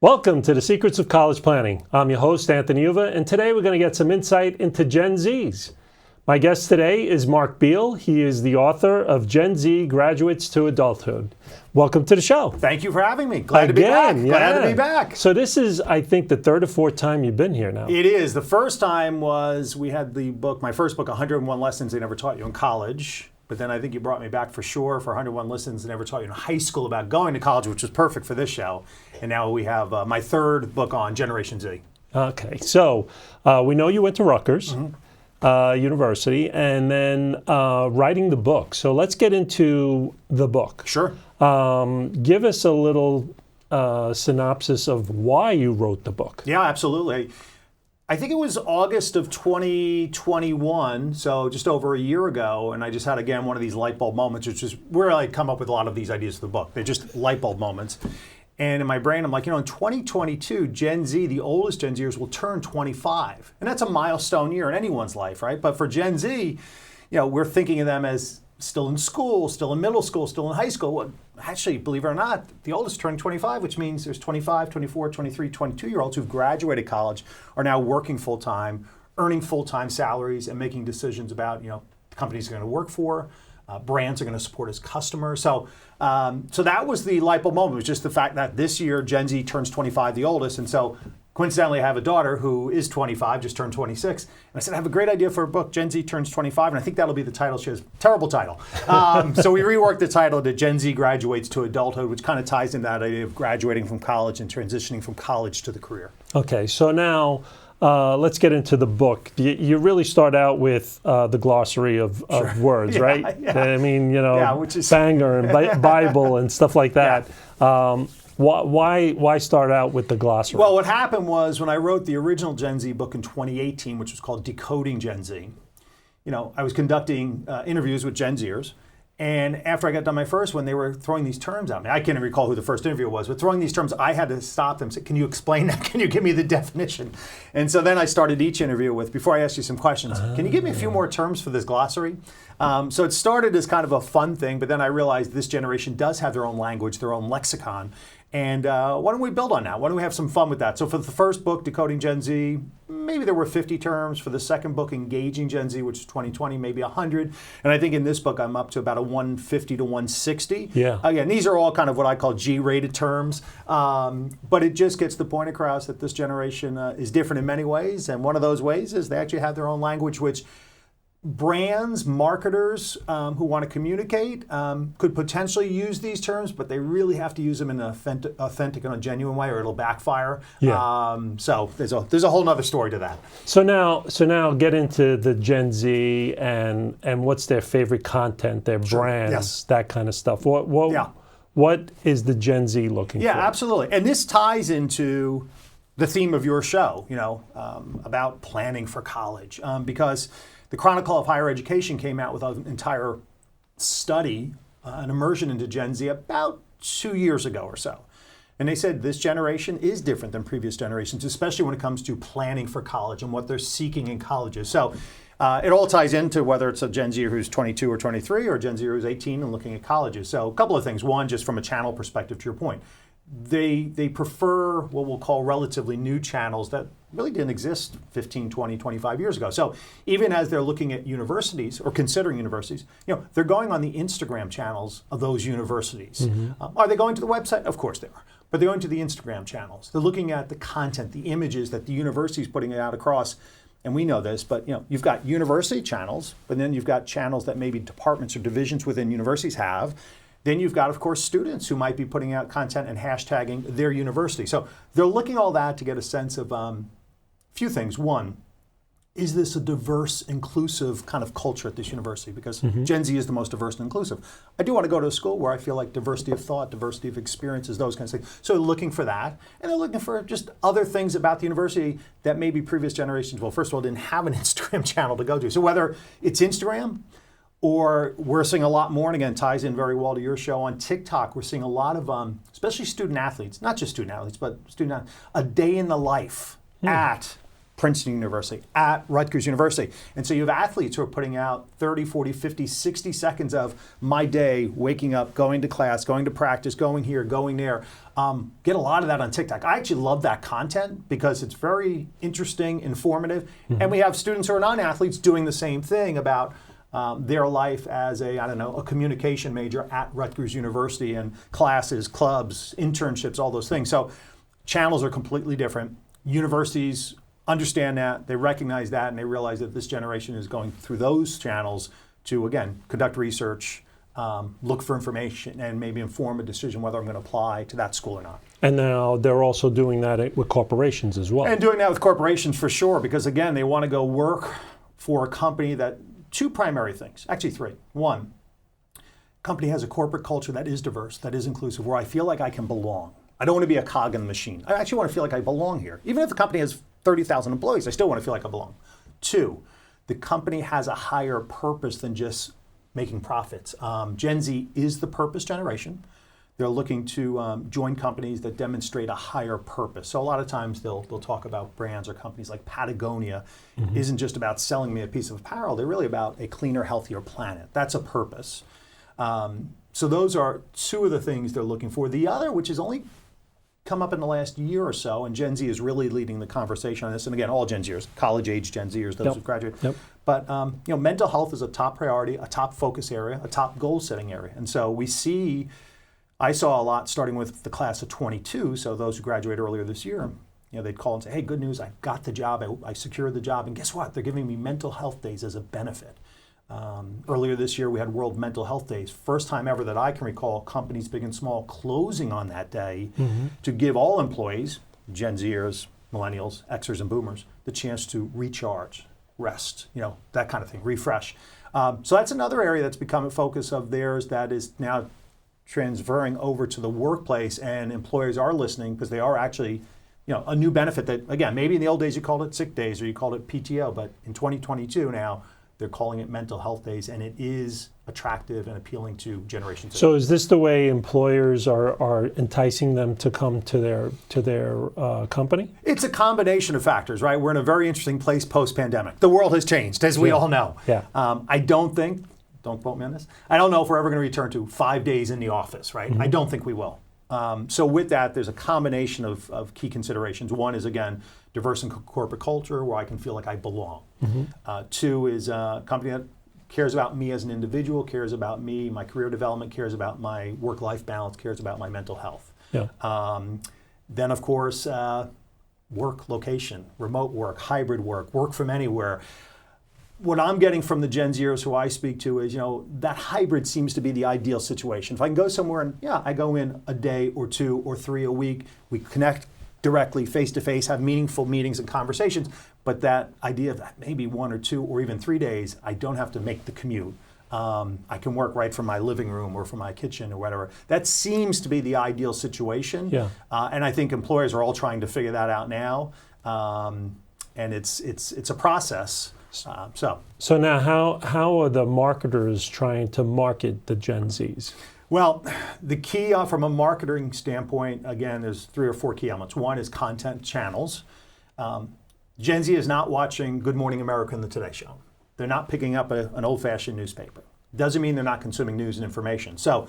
Welcome to the Secrets of College Planning. I'm your host, Anthony Uva, and today we're going to get some insight into Gen Zs. My guest today is Mark Beal. He is the author of Gen Z Graduates to Adulthood. Welcome to the show. Thank you for having me. Glad to be back. Yeah. Glad to be back. So this is, I think, the third or fourth time you've been here now. It is. The first time was we had the book, my first book, 101 Lessons They Never Taught You in College. But then I think you brought me back for sure for 101 Lessons They Never Taught You in High School about going to college, which was perfect for this show. And now we have my third book on Generation Z. Okay. So we know you went to Rutgers University and then writing the book. So let's get into the book. Sure. Give us a little synopsis of why you wrote the book. Yeah, absolutely. I think it was August of 2021, so just over a year ago, and I just had, again, one of these light bulb moments, which is where I come up with a lot of these ideas for the book. They're just light bulb moments. And in my brain, I'm like, in 2022, Gen Z, the oldest Gen Zers, will turn 25. And that's a milestone year in anyone's life, right? But for Gen Z, we're thinking of them as still in school, still in middle school, still in high school. Well, actually, believe it or not, the oldest turning 25, which means there's 25, 24, 23, 22-year-olds who've graduated college, are now working full-time, earning full-time salaries, and making decisions about, the companies they're going to work for, brands are going to support as customers. So that was the light bulb moment. It was just the fact that this year, Gen Z turns 25, the oldest, and so coincidentally, I have a daughter who is 25, just turned 26. And I said, I have a great idea for a book, Gen Z Turns 25, and I think that'll be the title. She has terrible title. So we reworked the title to Gen Z Graduates to Adulthood, which kind of ties into that idea of graduating from college and transitioning from college to the career. Okay, so now let's get into the book. You really start out with the glossary of words, yeah, right? Yeah. I mean, which is banger and Bible and stuff like that. Yeah. Why start out with the glossary? Well, what happened was when I wrote the original Gen Z book in 2018, which was called Decoding Gen Z, I was conducting interviews with Gen Zers. And after I got done my first one, they were throwing these terms at me. I can't even recall who the first interviewer was, but throwing these terms, I had to stop them and say, can you explain that? Can you give me the definition? And so then I started each interview with, before I ask you some questions, can you give me a few more terms for this glossary? So it started as kind of a fun thing, but then I realized this generation does have their own language, their own lexicon. And why don't we build on that? Why don't we have some fun with that? So for the first book, Decoding Gen Z, maybe there were 50 terms. For the second book, Engaging Gen Z, which is 2020, maybe 100. And I think in this book, I'm up to about a 150 to 160. Yeah. Again, these are all kind of what I call G-rated terms. But it just gets the point across that this generation is different in many ways. And one of those ways is they actually have their own language, which brands, marketers who want to communicate could potentially use these terms, but they really have to use them in an authentic and a genuine way, or it'll backfire. Yeah. So there's a whole other story to that. So now get into the Gen Z and what's their favorite content, their brands, yes, that kind of stuff. What is the Gen Z looking for? Yeah, absolutely. And this ties into the theme of your show, about planning for college, because the Chronicle of Higher Education came out with an entire study, an immersion into Gen Z about 2 years ago or so. And they said this generation is different than previous generations, especially when it comes to planning for college and what they're seeking in colleges. So it all ties into whether it's a Gen Zer who's 22 or 23 or a Gen Zer who's 18 and looking at colleges. So a couple of things. One, just from a channel perspective, to your point, they prefer what we'll call relatively new channels that really didn't exist 15, 20, 25 years ago. So even as they're looking at universities or considering universities, they're going on the Instagram channels of those universities. Mm-hmm. Are they going to the website? Of course they are. But they're going to the Instagram channels. They're looking at the content, the images that the university is putting out across. And we know this, but you've got university channels, but then you've got channels that maybe departments or divisions within universities have. Then you've got, of course, students who might be putting out content and hashtagging their university. So they're looking at all that to get a sense of a few things. One, is this a diverse, inclusive kind of culture at this university? Because Gen Z is the most diverse and inclusive. I do want to go to a school where I feel like diversity of thought, diversity of experiences, those kinds of things. So they're looking for that. And they're looking for just other things about the university that maybe previous generations, well, first of all, didn't have an Instagram channel to go to. So whether it's Instagram, Or we're seeing a lot more, and again, ties in very well to your show on TikTok. We're seeing a lot of, especially student athletes, not just student athletes, but a day in the life at Princeton University, at Rutgers University. And so you have athletes who are putting out 30, 40, 50, 60 seconds of my day, waking up, going to class, going to practice, going here, going there. Get a lot of that on TikTok. I actually love that content because it's very interesting, informative. And we have students who are non-athletes doing the same thing about their life as a communication major at Rutgers University, and classes, clubs, internships, all those things. So channels are completely different. Universities understand that, they recognize that, and they realize that this generation is going through those channels to, again, conduct research, look for information, and maybe inform a decision whether I'm going to apply to that school or not. And now they're also doing that with corporations as well. And doing that with corporations for sure, because again, they want to go work for a company that, two primary things, actually three. One, company has a corporate culture that is diverse, that is inclusive, where I feel like I can belong. I don't want to be a cog in the machine. I actually want to feel like I belong here. Even if the company has 30,000 employees, I still want to feel like I belong. Two, the company has a higher purpose than just making profits. Gen Z is the purpose generation. They're looking to join companies that demonstrate a higher purpose. So a lot of times they'll talk about brands or companies like Patagonia isn't just about selling me a piece of apparel. They're really about a cleaner, healthier planet. That's a purpose. So those are two of the things they're looking for. The other, which has only come up in the last year or so, and Gen Z is really leading the conversation on this, and again, all Gen Zers, college-age Gen Zers, those who graduate. But mental health is a top priority, a top focus area, a top goal-setting area. And so I saw a lot starting with the class of 22, so those who graduated earlier this year, they'd call and say, hey, good news, I got the job, I secured the job, and guess what? They're giving me mental health days as a benefit. Earlier this year, we had World Mental Health Days. First time ever that I can recall companies big and small closing on that day to give all employees, Gen Zers, millennials, Xers, and boomers, the chance to recharge, rest, that kind of thing, refresh. So that's another area that's become a focus of theirs that is now transferring over to the workplace, and employers are listening because they are actually, a new benefit that, again, maybe in the old days you called it sick days or you called it PTO, but in 2022 now, they're calling it mental health days, and it is attractive and appealing to Generation Z. So is this the way employers are enticing them to come to their company? It's a combination of factors, right? We're in a very interesting place post-pandemic. The world has changed, as we all know. Yeah. I don't quote me on this, I don't know if we're ever going to return to 5 days in the office, right? I don't think we will. So with that, there's a combination of key considerations. One is, again, diverse in corporate culture where I can feel like I belong. Two is a company that cares about me as an individual, cares about me, my career development, cares about my work-life balance, cares about my mental health. Then, of course, work location, remote work, hybrid work from anywhere. What I'm getting from the Gen Zers who I speak to is, that hybrid seems to be the ideal situation. If I can go somewhere and, I go in a day or 2 or 3 a week, we connect directly, face-to-face, have meaningful meetings and conversations, but that idea that maybe 1 or 2 or even 3 days, I don't have to make the commute. I can work right from my living room or from my kitchen or whatever. That seems to be the ideal situation. And I think employers are all trying to figure that out now. And it's a process. So now how are the marketers trying to market the Gen Zs? Well, the key from a marketing standpoint, again, there's 3 or 4 key elements. One is content channels. Gen Z is not watching Good Morning America and the Today Show. They're not picking up an old-fashioned newspaper. Doesn't mean they're not consuming news and information. So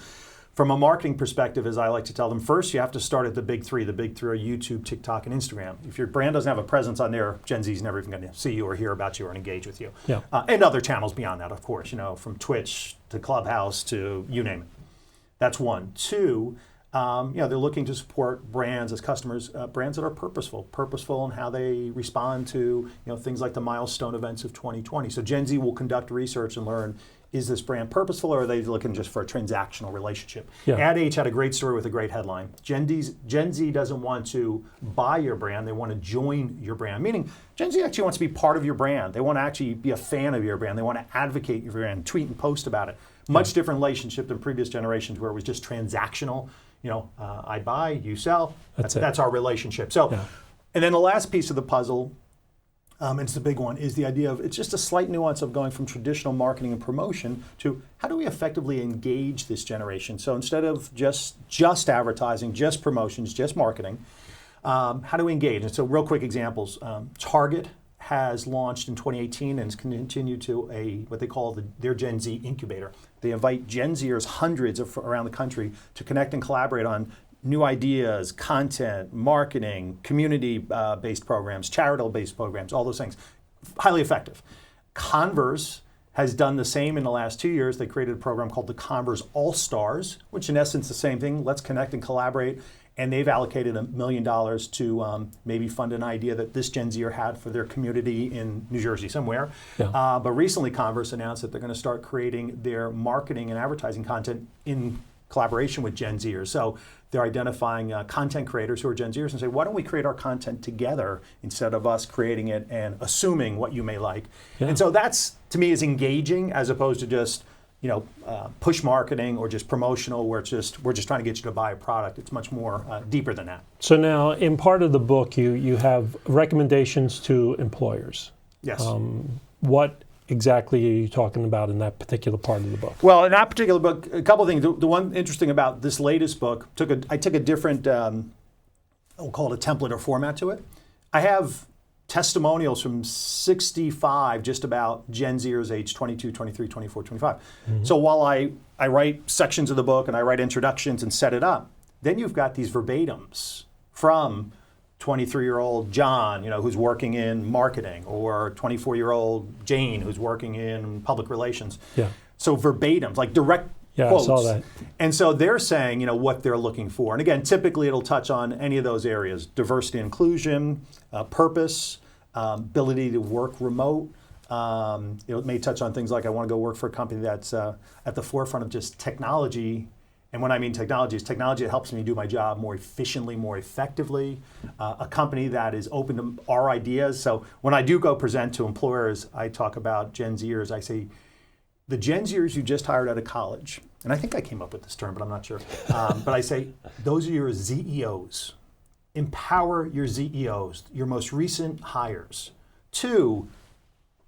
from a marketing perspective, as I like to tell them, first you have to start at the big 3. The big 3 are YouTube, TikTok, and Instagram. If your brand doesn't have a presence on there, Gen Z is never even going to see you or hear about you or engage with you. And other channels beyond that, of course, from Twitch to Clubhouse to you name it. That's 1. 2, they're looking to support brands as customers, brands that are purposeful in how they respond to things like the milestone events of 2020. So Gen Z will conduct research and learn, is this brand purposeful or are they looking just for a transactional relationship? Ad Age had a great story with a great headline. Gen Z doesn't want to buy your brand, they want to join your brand. Meaning Gen Z actually wants to be part of your brand. They want to actually be a fan of your brand. They want to advocate your brand, tweet and post about it. Much different relationship than previous generations where it was just transactional. I buy, you sell. That's our relationship. So, and then the last piece of the puzzle, and it's the big one, is the idea of it's just a slight nuance of going from traditional marketing and promotion to how do we effectively engage this generation? So instead of just advertising, just promotions, just marketing, how do we engage? And so real quick examples, Target has launched in 2018 and has continued to what they call their Gen Z incubator. They invite Gen Zers, hundreds around the country, to connect and collaborate on new ideas, content, marketing, community-based programs, charitable-based programs, all those things. Highly effective. Converse has done the same in the last 2 years. They created a program called the Converse All-Stars, which in essence is the same thing. Let's connect and collaborate. And they've allocated $1 million to maybe fund an idea that this Gen Zer had for their community in New Jersey somewhere. Yeah. But recently Converse announced that they're going to start creating their marketing and advertising content in collaboration with Gen Zers. So they're identifying content creators who are Gen Zers and say, why don't we create our content together instead of us creating it and assuming what you may like. Yeah. And so that's, to me, is engaging as opposed to just push marketing or just promotional where we're just trying to get you to buy a product. It's much more deeper than that. So now in part of the book you have recommendations to employers. Yes. What exactly are you talking about in that particular part of the book? Well, in that particular book, a couple of things. The one interesting about this latest book, I took a different, we'll call it a template or format to it. I have testimonials from 65 just about Gen Zers age 22, 23, 24, 25. Mm-hmm. So while I write sections of the book and I write introductions and set it up, then you've got these verbatims from 23-year-old John, who's working in marketing, or 24-year-old Jane, who's working in public relations. Yeah. So verbatims, like direct quotes. I saw that. And so they're saying, what they're looking for. And again, typically it'll touch on any of those areas: diversity and inclusion, purpose, ability to work remote. It may touch on things like, I want to go work for a company that's at the forefront of just technology. And when I mean technology, it's technology that helps me do my job more efficiently, more effectively. A company that is open to our ideas. So when I do go present to employers, I talk about Gen Zers. I say, the Gen Zers you just hired out of college, and I think I came up with this term, but I'm not sure. But I say, those are your ZEOs. Empower your ZEOs, your most recent hires, to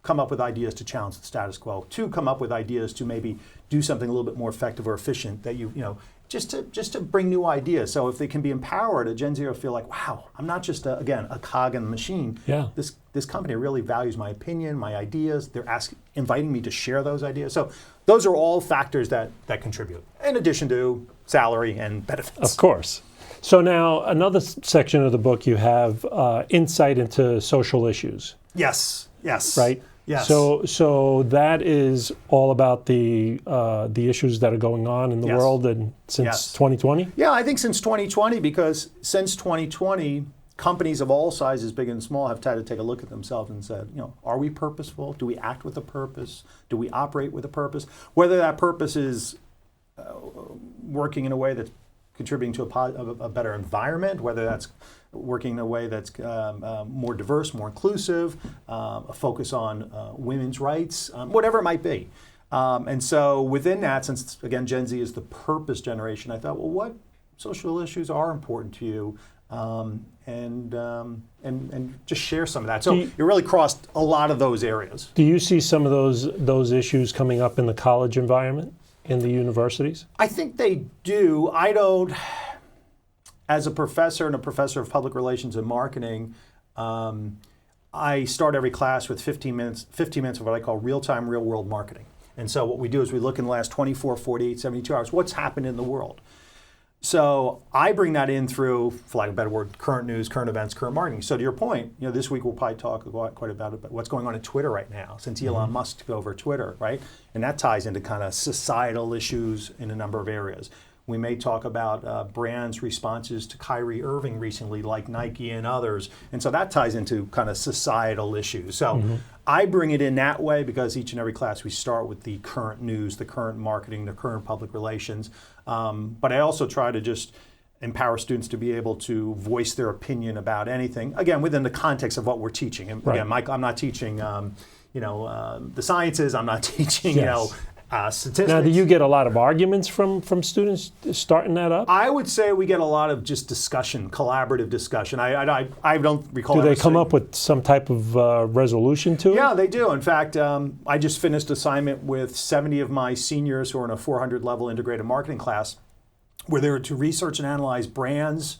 come up with ideas to challenge the status quo, to come up with ideas to maybe do something a little bit more effective or efficient that just to bring new ideas. So if they can be empowered, a Gen Z will feel like, wow, I'm not just a cog in the machine. Yeah. This company really values my opinion, my ideas. They're inviting me to share those ideas. So those are all factors that contribute, in addition to salary and benefits. Of course. So now another section of the book, you have insight into social issues. Yes. Right? Yes. So that is all about the issues that are going on in the world and since 2020? Yeah, I think since 2020, because since 2020, companies of all sizes, big and small, have had to take a look at themselves and said, are we purposeful? Do we act with a purpose? Do we operate with a purpose? Whether that purpose is working in a way that's contributing to a better environment, whether that's working in a way that's more diverse, more inclusive, a focus on women's rights, whatever it might be. And so within that, since again Gen Z is the purpose generation, I thought, well, what social issues are important to you, and just share some of that. So it really crossed a lot of those areas. Do you see some of those issues coming up in the college environment, in the universities? I think they do. I don't. As a professor and a professor of public relations and marketing, I start every class with 15 minutes of what I call real-time, real-world marketing. And so what we do is we look in the last 24, 48, 72 hours, what's happened in the world. So I bring that in through, for lack of a better word, current news, current events, current marketing. So to your point, this week we'll probably talk quite about what's going on at Twitter right now, since Elon Musk took over Twitter, right? And that ties into kind of societal issues in a number of areas. We may talk about brands' responses to Kyrie Irving recently, like Nike and others. And so that ties into kind of societal issues. So I bring it in that way because each and every class we start with the current news, the current marketing, the current public relations. But I also try to just empower students to be able to voice their opinion about anything, again, within the context of what we're teaching. And again, Mike, I'm not teaching, the sciences. I'm not teaching, Statistics. Now, do you get a lot of arguments from students starting that up? I would say we get a lot of just discussion, collaborative discussion. I don't recall. Do they come up with some type of resolution to it? Yeah, they do. In fact, I just finished assignment with 70 of my seniors who are in a 400 level integrated marketing class, where they were to research and analyze brands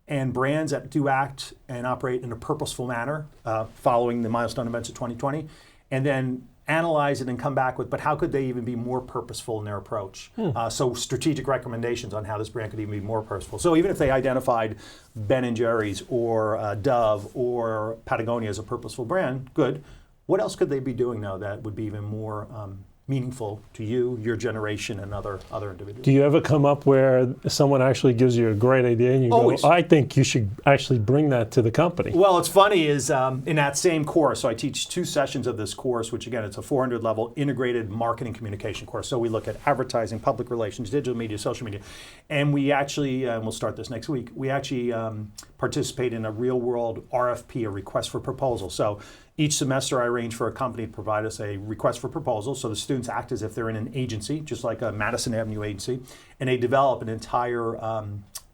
that do act and operate in a purposeful manner, following the milestone events of 2020, and then analyze it and come back with, but how could they even be more purposeful in their approach? So strategic recommendations on how this brand could even be more purposeful. So even if they identified Ben & Jerry's or Dove or Patagonia as a purposeful brand, good. What else could they be doing now that would be even more meaningful to you, your generation, and other individuals? Do you ever come up where someone actually gives you a great idea and you Always. go, I think you should actually bring that to the company? Well, what's funny is in that same course, so I teach 2 sessions of this course, which again, it's a 400 level integrated marketing communication course. So we look at advertising, public relations, digital media, social media. And we actually, and we'll start this next week, we actually participate in a real world RFP, a request for proposal. So each semester I arrange for a company to provide us a request for proposal. So the students act as if they're in an agency, just like a Madison Avenue agency, and they develop an entire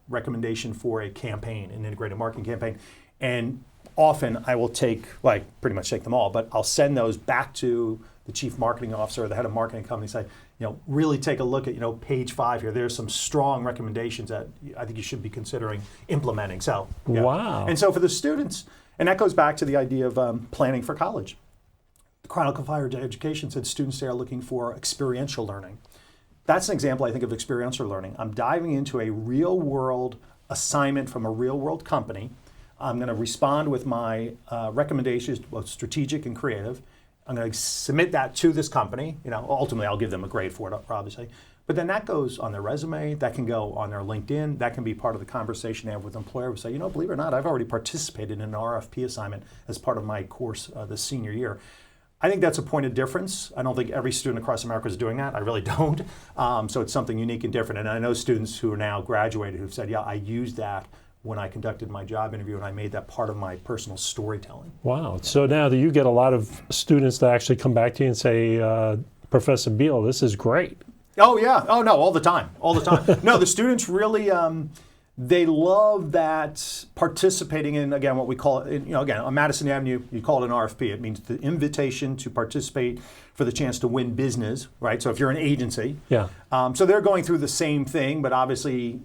recommendation for a campaign, an integrated marketing campaign. And often I will pretty much take them all, but I'll send those back to the chief marketing officer or the head of marketing company and say, really take a look at, page 5 here. There's some strong recommendations that I think you should be considering implementing. So, yeah. Wow. And so for the students, and that goes back to the idea of planning for college. The Chronicle of Higher Education said students are looking for experiential learning. That's an example, I think, of experiential learning. I'm diving into a real-world assignment from a real-world company. I'm going to respond with my recommendations, both strategic and creative. I'm going to submit that to this company. Ultimately, I'll give them a grade for it, obviously. But then that goes on their resume, that can go on their LinkedIn, that can be part of the conversation they have with an employer who say, believe it or not, I've already participated in an RFP assignment as part of my course this senior year. I think that's a point of difference. I don't think every student across America is doing that. I really don't. So it's something unique and different. And I know students who are now graduated who've said, I used that when I conducted my job interview and I made that part of my personal storytelling. Wow. So now do you get a lot of students that actually come back to you and say, Professor Beal, this is great? Oh, yeah. Oh, no, all the time. No, the students really, they love that participating in, again, what we call it, again, on Madison Avenue, you call it an RFP. It means the invitation to participate for the chance to win business, right? So if you're an agency. Yeah. So they're going through the same thing, but obviously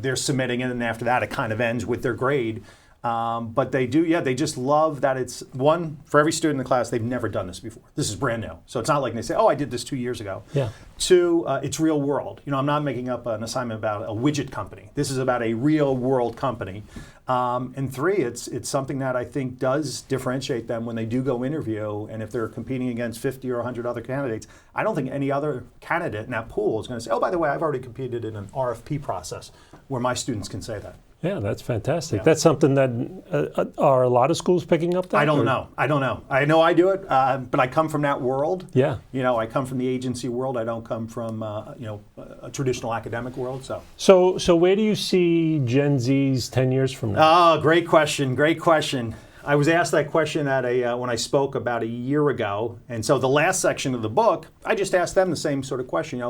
they're submitting it, and after that it kind of ends with their grade. But they do, they just love that it's, one, for every student in the class, they've never done this before. This is brand new. So it's not like they say, I did this 2 years ago. Yeah. 2, it's real world. I'm not making up an assignment about a widget company. This is about a real world company. And 3, it's something that I think does differentiate them when they do go interview, and if they're competing against 50 or 100 other candidates, I don't think any other candidate in that pool is going to say, by the way, I've already competed in an RFP process, where my students can say that. Yeah, that's fantastic. Yeah. That's something that are a lot of schools picking up that? I don't know. I know I do it, but I come from that world. Yeah. I come from the agency world. I don't come from a traditional academic world. So where do you see Gen Z's 10 years from now? Oh, great question. I was asked that question at when I spoke about a year ago, and so the last section of the book, I just asked them the same sort of question.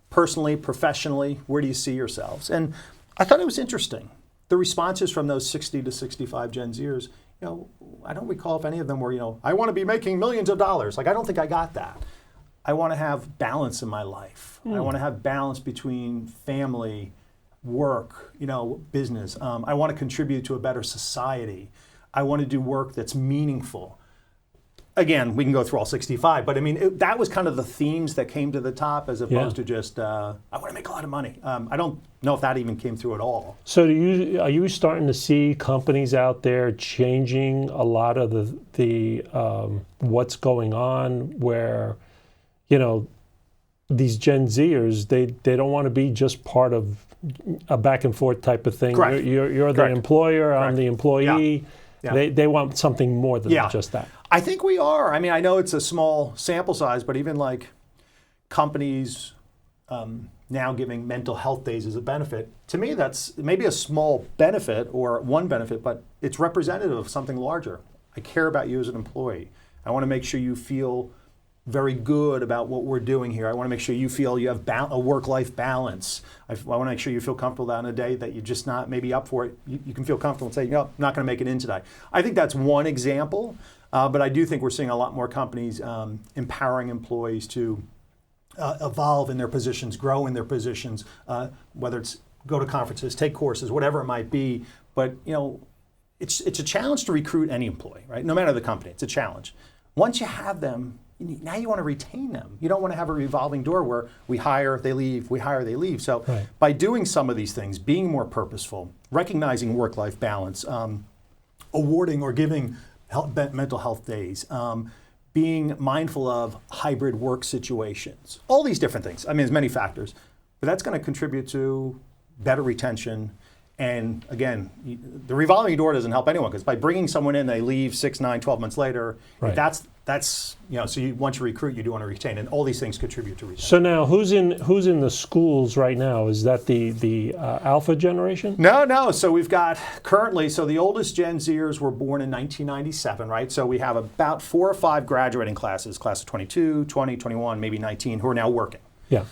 Personally, professionally, where do you see yourselves? And I thought it was interesting. The responses from those 60 to 65 Gen Zers, I don't recall if any of them were, I want to be making millions of dollars. I don't think I got that. I want to have balance in my life. I want to have balance between family, work, business. I want to contribute to a better society. I want to do work that's meaningful. Again, we can go through all 65, but that was kind of the themes that came to the top, as opposed to just, I want to make a lot of money. I don't know if that even came through at all. So are you starting to see companies out there changing a lot of the what's going on, where, these Gen Zers, they don't want to be just part of a back and forth type of thing. Correct. You're the employer, I'm the employee. Yeah. Yeah. They want something more than just that. I think we are. I know it's a small sample size, but even like companies now giving mental health days as a benefit, to me that's maybe a small benefit or one benefit, but it's representative of something larger. I care about you as an employee. I want to make sure you feel very good about what we're doing here. I want to make sure you feel you have a work-life balance. I want to make sure you feel comfortable that on a day that you're just not maybe up for it. You can feel comfortable and say, I'm not going to make it in today. I think that's one example, but I do think we're seeing a lot more companies empowering employees to evolve in their positions, grow in their positions, whether it's go to conferences, take courses, whatever it might be. But it's a challenge to recruit any employee, right? No matter the company, it's a challenge. Once you have them, now you want to retain them. You don't want to have a revolving door where we hire, they leave, we hire, they leave. So by doing some of these things, being more purposeful, recognizing work-life balance, awarding or giving mental health days, being mindful of hybrid work situations, all these different things. I mean, there's many factors, but that's going to contribute to better retention. And again, the revolving door doesn't help anyone, because by bringing someone in, they leave 6, 9, 12 months later. That's so once you recruit, you do want to retain, and all these things contribute to retention. So now, who's in the schools right now? Is that the Alpha generation? No. So we've got currently, the oldest Gen Zers were born in 1997, right? So we have about 4 or 5 graduating classes, class of 22, 20, 21, maybe 19, who are now working. Yeah.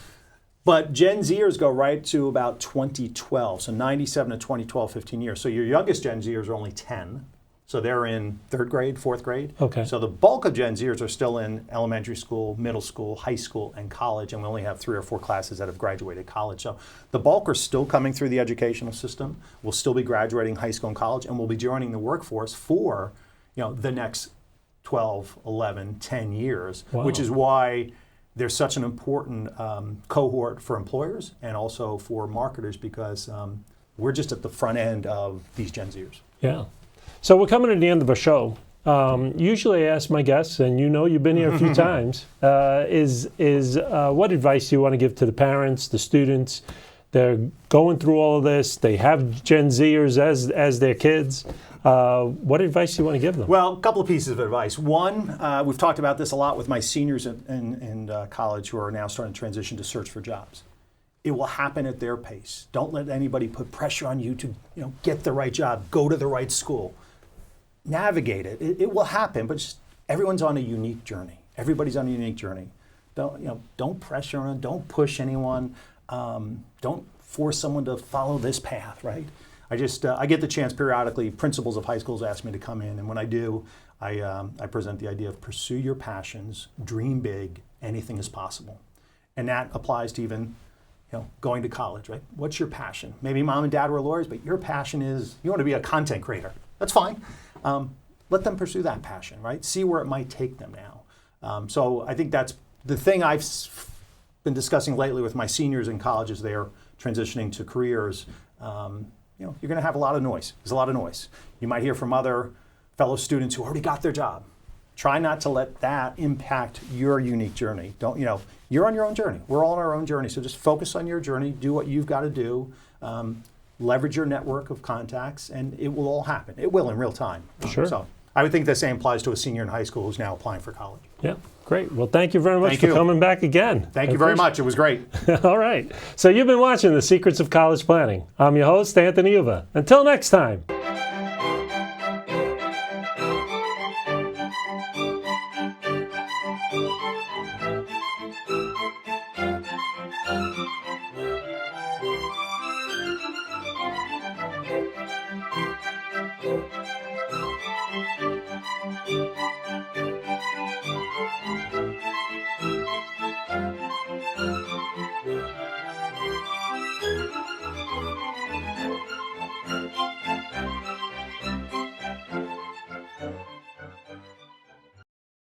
But Gen Zers go right to about 2012, so 97 to 2012, 15 years. So your youngest Gen Zers are only 10. So they're in 3rd grade, 4th grade. Okay. So the bulk of Gen Zers are still in elementary school, middle school, high school, and college, and we only have 3 or 4 classes that have graduated college. So the bulk are still coming through the educational system. We'll still be graduating high school and college, and we'll be joining the workforce for the next 12, 11, 10 years, which is why there's such an important cohort for employers and also for marketers, because we're just at the front end of these Gen Zers. Yeah. So we're coming to the end of a show. Usually I ask my guests, and you've been here a few times, what advice do you want to give to the parents, the students? They're going through all of this. They have Gen Zers as their kids. What advice do you want to give them? Well, a couple of pieces of advice. One, we've talked about this a lot with my seniors in college who are now starting to transition to search for jobs. It will happen at their pace. Don't let anybody put pressure on you to get the right job, go to the right school. Navigate it. It will happen, but just, everyone's on a unique journey. Everybody's on a unique journey. Don't pressure on, don't push anyone. Don't force someone to follow this path, right? I get the chance periodically. Principals of high schools ask me to come in, and when I do, I present the idea of pursue your passions, dream big, anything is possible. And that applies to even going to college, right? What's your passion? Maybe mom and dad were lawyers, but your passion is you want to be a content creator. That's fine. Let them pursue that passion, right? See where it might take them now. So I think that's the thing I've been discussing lately with my seniors in colleges. They're transitioning to careers. You're going to have a lot of noise. There's a lot of noise. You might hear from other fellow students who already got their job. Try not to let that impact your unique journey. You're on your own journey. We're all on our own journey. So just focus on your journey. Do what you've got to do. Leverage your network of contacts, and it will all happen. It will in real time. Sure. So I would think the same applies to a senior in high school who's now applying for college. Yeah, great. Well, thank you very much for coming back again. Thank you very much. It was great. All right. So you've been watching The Secrets of College Planning. I'm your host, Anthony Uva. Until next time.